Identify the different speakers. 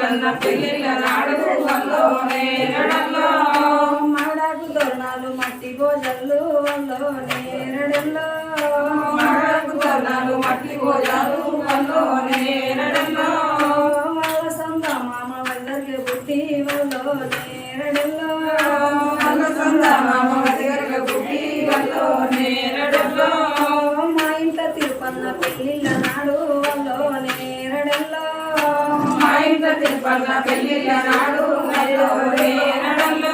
Speaker 1: తిరుపన్న పెళ్ళిళ్ళ నాడు వల్లో నేరడల్లో
Speaker 2: మాడాకు తోరణాలు మట్టి భోజాలు వల్లో నేరడల్లో
Speaker 1: మాడాకు తోరణాలు మట్టి భోజాలు వల్లో నేరడల్లో
Speaker 2: వాళ్ళ సంద మామ వద్దరికి బుద్ధి వల్లో నేరడల్లో
Speaker 1: వాళ్ళ సంద మామ వద్దరికి బుద్ధి వల్లో నేరడల్లో
Speaker 2: మా ఇంట తిరుపన్న పెళ్ళిళ్ళ నాడు వల్లో నేరడల్లో
Speaker 1: మా ఇంట తిరుపన్న పెళ్ళిళ్ళ నాడు వల్లో నేరడల్లో